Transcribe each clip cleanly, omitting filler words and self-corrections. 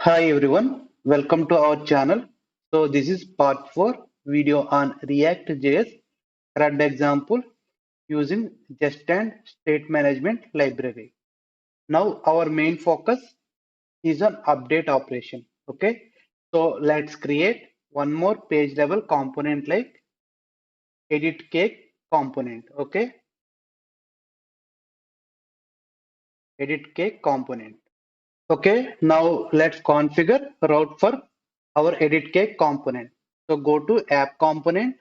Hi everyone, welcome to our channel. So this is part 4 video on ReactJS CRUD example using Zustand state management library. Now our main focus is on update operation. Okay, so let's create one more page level component like edit cake component. Okay, edit cake component. Okay, now let's configure route for our edit cake component. So go to app component,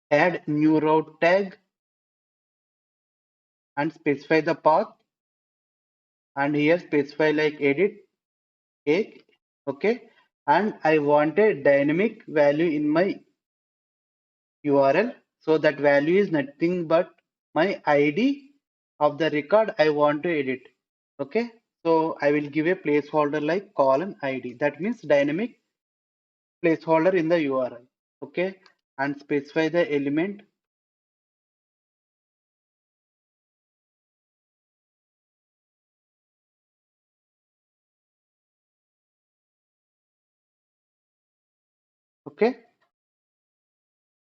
add new route tag and specify the path, and here specify like edit cake. Okay, and I want a dynamic value in my URL, so that value is nothing but my ID of the record I want to edit. Okay, so I will give a placeholder like colon ID, that means dynamic placeholder in the URL. Okay, and specify the element. Okay,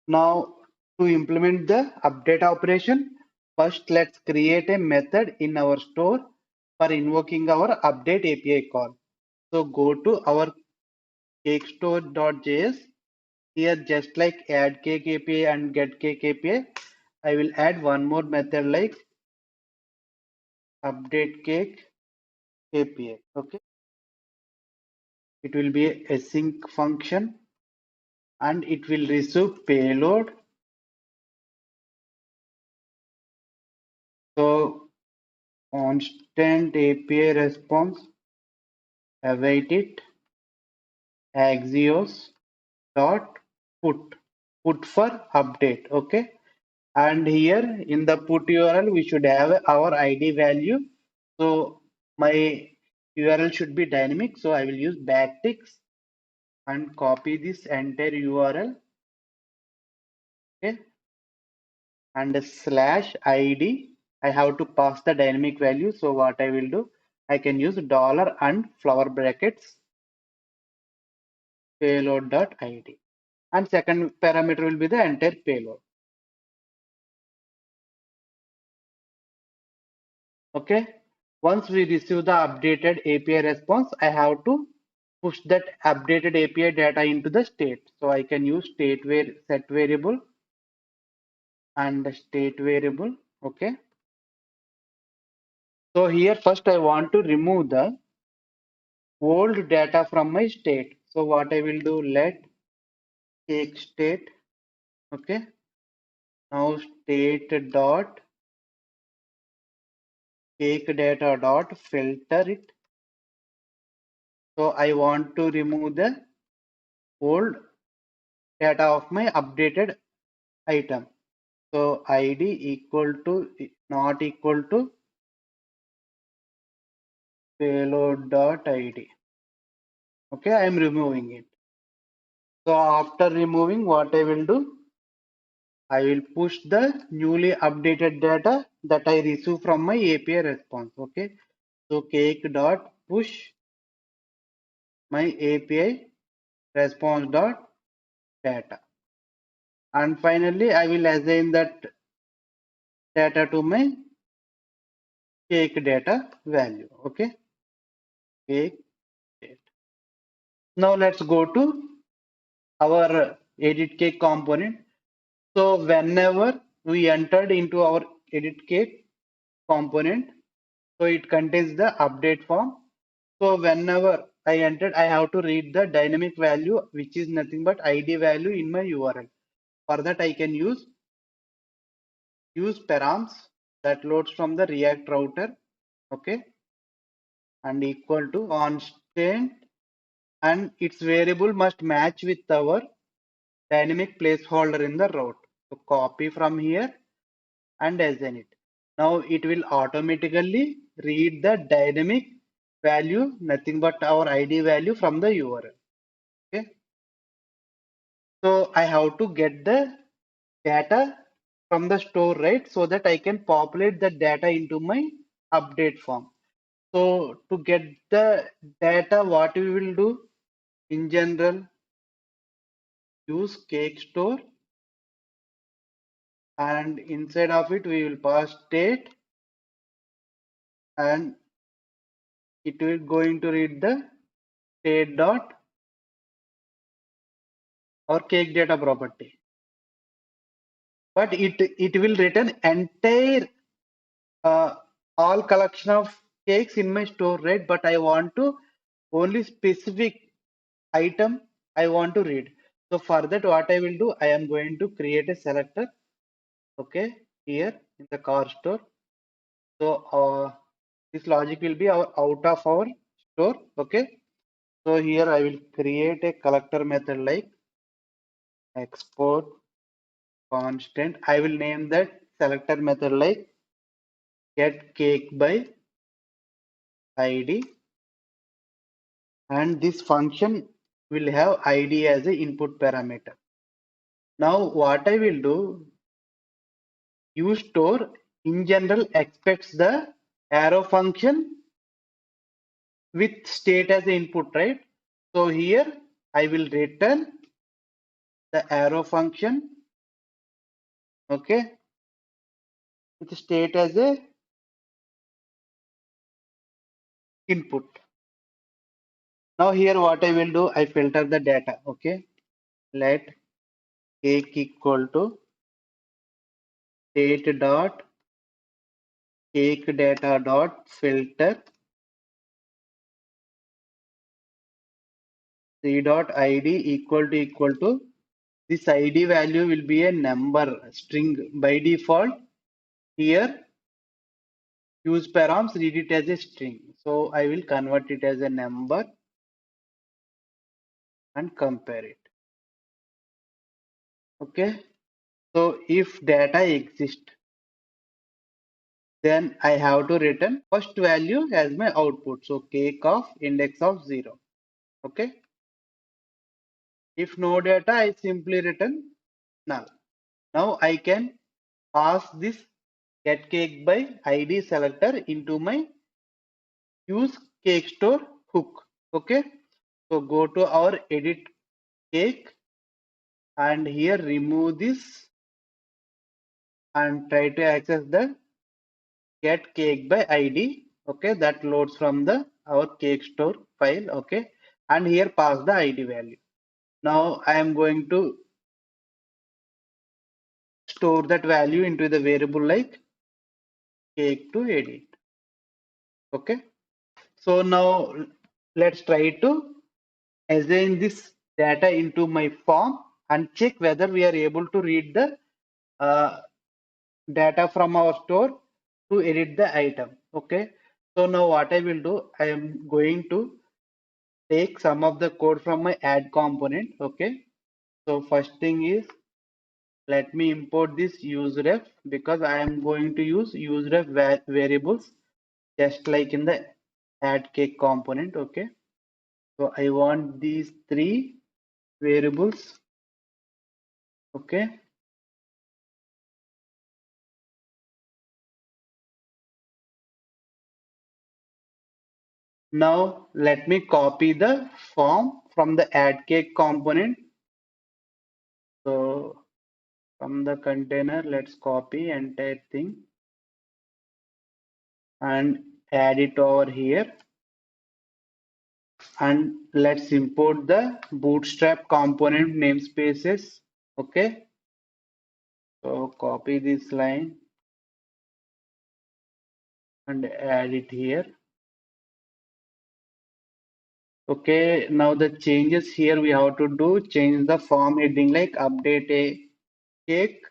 now to implement the update operation, first let's create a method in our store for invoking our update API call. So go to our cakestore.js. Here, just like add cake API and get cake API, I will add one more method like update cake API. Okay, it will be a async function and it will receive payload. So constant API response, await it, axios dot put for update. Okay, and here in the put URL we should have our ID value. So my URL should be dynamic, so I will use backticks and copy this entire URL. Okay, and slash ID, I have to pass the dynamic value. So what I will do, I can use dollar and flower brackets payload.id, and second parameter will be the entire payload. Okay, once we receive the updated API response, I have to push that updated API data into the state. So I can use state set variable and the state variable. Okay, so here first I want to remove the old data from my state. So what I will do, let take state. Okay, now state dot take data dot filter it. So I want to remove the old data of my updated item. So ID equal to not equal to payload dot ID. Okay, I am removing it. So after removing, what I will do, I will push the newly updated data that I receive from my API response. Okay, so cake dot push my API response dot data, and finally I will assign that data to my cake data value. Okay, cake data. Now let's go to our edit cake component. So whenever we entered into our edit cake component, so it contains the update form. So whenever I entered, I have to read the dynamic value, which is nothing but ID value in my URL. For that, I can use params that loads from the React router. Okay, and equal to constant, and its variable must match with our dynamic placeholder in the route. So copy from here and assign it. Now it will automatically read the dynamic value, nothing but our ID value from the URL. Okay, so I have to get the data from the store, right? So that I can populate the data into my update form. So to get the data, what we will do in general, use cake store, and inside of it we will pass state, and it will going to read the state dot or cake data property. But it will return entire all collection of cakes in my store, right? But I want to only specific item I want to read. So for that, what I will do, I am going to create a selector. Okay, here in the car store. So this logic will be out of our store. Okay. So here I will create a collector method like export constant. I will name that selector method like get cake by ID, and this function will have ID as a input parameter. Now what I will do, use store in general expects the arrow function with state as the input, right? So here I will return the arrow function, okay, with state as a input. Now here what I will do, I filter the data, okay. Let cake equal to state dot cake data dot filter c dot id equal to this id value will be a number string by default. Here use params read it as a string, so I will convert it as a number and compare it. Okay, so if data exists, then I have to return first value as my output. So cake of index of 0. Okay. If no data, I simply return null. Now I can pass this get cake by ID selector into my use cake store hook. Okay. So go to our edit cake and here remove this and try to access the get cake by ID. Okay, that loads from the our cake store file. Okay, and here pass the ID value. Now I am going to store that value into the variable like cake to edit. Okay, so now let's try to assign this data into my form and check whether we are able to read the uh, data from our store to edit the item. Okay, so now what I will do, I am going to take some of the code from my add component. Okay, so first thing is let me import this useref because I am going to use useref variables just like in the add cake component. Okay, so I want these three variables. Okay, now let me copy the form from the add cake component. So from the container, let's copy entire thing and add it over here. And let's import the bootstrap component namespaces. Okay, so copy this line and add it here. Okay, now the changes here we have to do, change the form heading like update a cake.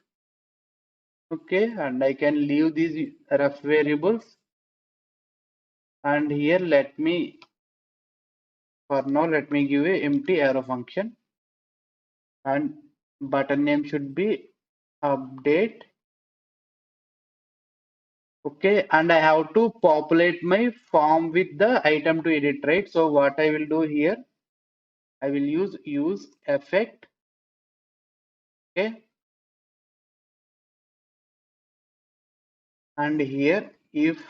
Okay, and I can leave these ref variables, and here let me, for now let me give a empty arrow function, and button name should be update. Okay, and I have to populate my form with the item to edit, right? So what I will do here, I will use effect. Okay, and here if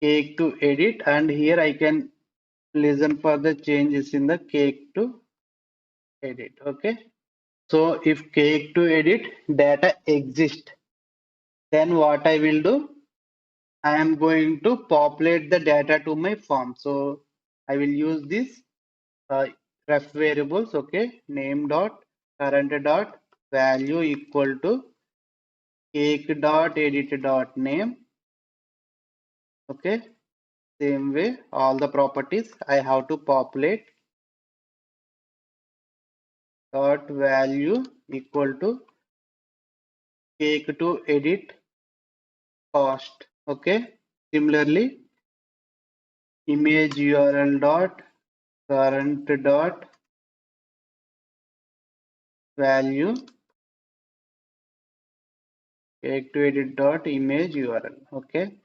cake to edit, and here I can listen for the changes in the cake to edit. Okay. So if cake to edit data exists, then what I will do? I am going to populate the data to my form. So I will use this ref variables. Okay. Name dot current dot value equal to cake dot edit dot name. Okay. Same way, all the properties I have to populate dot value equal to cake to edit cost. Okay. Similarly, image URL dot current dot value cake to edit dot image URL. Okay.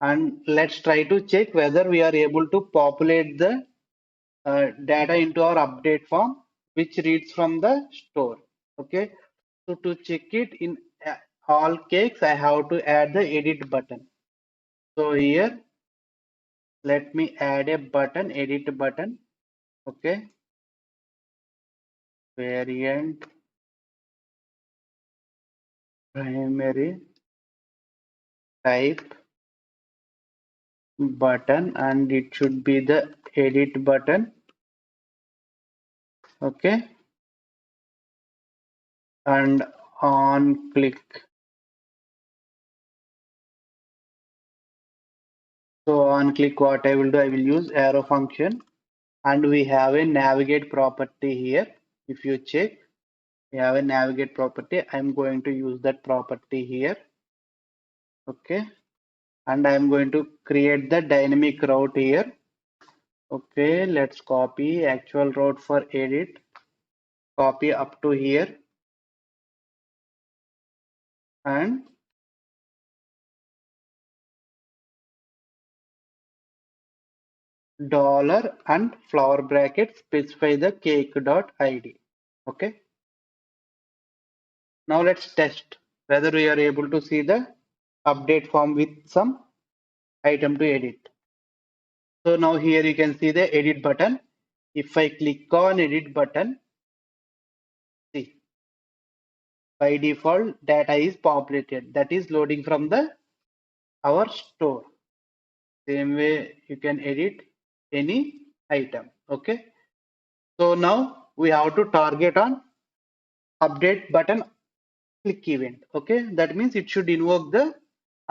And let's try to check whether we are able to populate the data into our update form, which reads from the store. Okay. So to check it in all cakes, I have to add the edit button. So here, let me add a button, edit button. Okay. Variant primary type button, and it should be the edit button. Okay. And on click. So on click, what I will do, I will use arrow function, and we have a navigate property here. If you check, we have a navigate property. I'm going to use that property here. Okay. And I'm going to create the dynamic route here. Okay, let's copy actual route for edit. Copy up to here and dollar and flower bracket specify the cake.id. Okay. Now let's test whether we are able to see the update form with some item to edit. So now here you can see the edit button. If I click on edit button, see, by default data is populated. That is loading from the our store. Same way you can edit any item. Okay. So now we have to target on update button click event. Okay. That means it should invoke the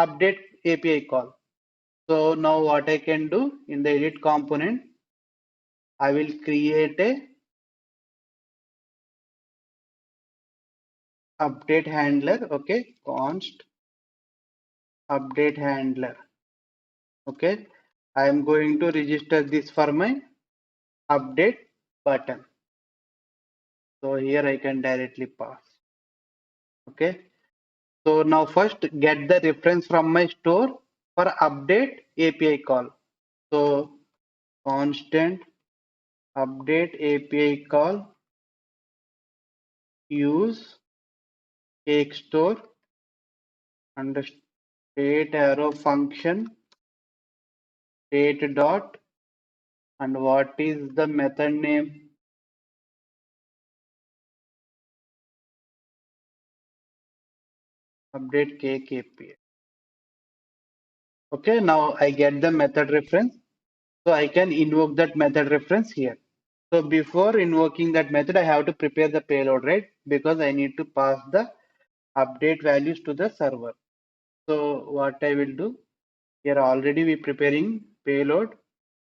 update API call. So now what I can do in the edit component, I will create a update handler. Okay. Const update handler. Okay. I am going to register this for my update button. So here I can directly pass. Okay. So now first get the reference from my store for update API call. So constant update API call use cake store and state arrow function state dot and what is the method name? Update cake API. Okay, now I get the method reference. So I can invoke that method reference here. So before invoking that method, I have to prepare the payload, right? Because I need to pass the update values to the server. So what I will do here, already we preparing payload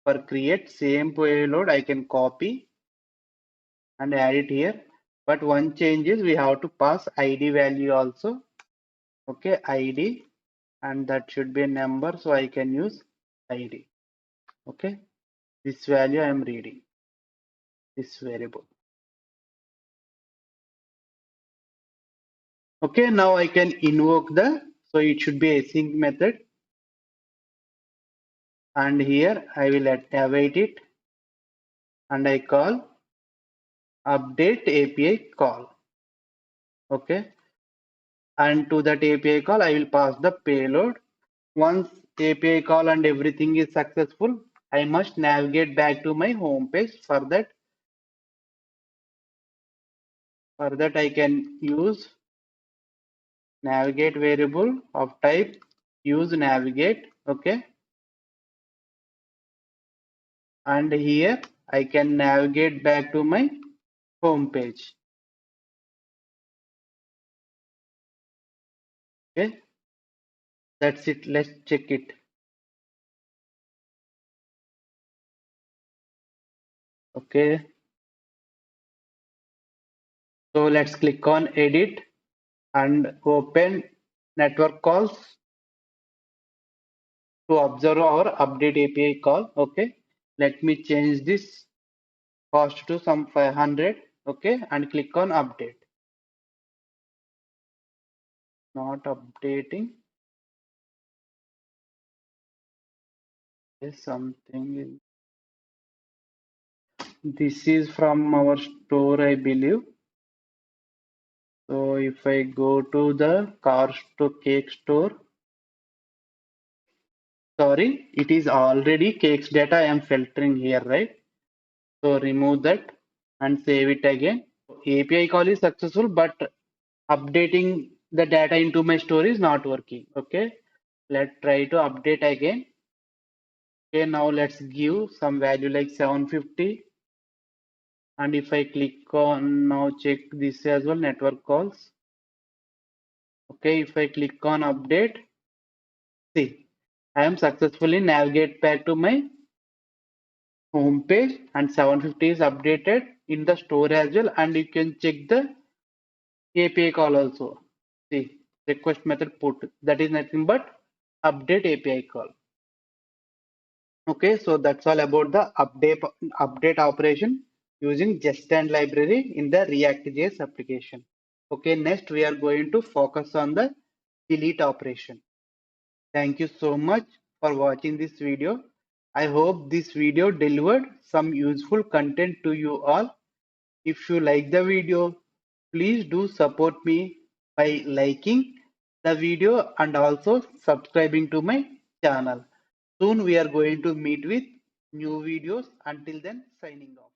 for create. Same payload I can copy and add it here. But one change is we have to pass ID value also. Okay, ID, and that should be a number. So I can use ID. Okay, this value I am reading this variable. Okay, now I can invoke so it should be async method, and here I will await it and I call update API call. Okay, and to that API call I will pass the payload. Once API call and everything is successful, I must navigate back to my home page. For that I can use navigate variable of type use navigate. Okay, and here I can navigate back to my home page. Okay, that's it. Let's check it. Okay, so let's click on edit and open network calls to observe our update API call. Okay, let me change this cost to some 500. Okay, and click on update. Not updating. Is something. This is from our store, I believe. So if I go to the car store, cake store, sorry, it is already cakes data I am filtering here, right? So remove that and save it again. API call is successful, but updating the data into my store is not working. Okay, let's try to update again. Okay, now let's give some value like 750. And if I click on now check this as well, network calls. Okay, if I click on update, see, I am successfully navigate back to my home page and 750 is updated in the store as well. And you can check the API call also. See, request method put, that is nothing but update API call. Okay, so that's all about the update operation using Zustand library in the ReactJS application. Okay, next we are going to focus on the delete operation. Thank you so much for watching this video. I hope this video delivered some useful content to you all. If you like the video, please do support me by liking the video and also subscribing to my channel. Soon we are going to meet with new videos. Until then, signing off.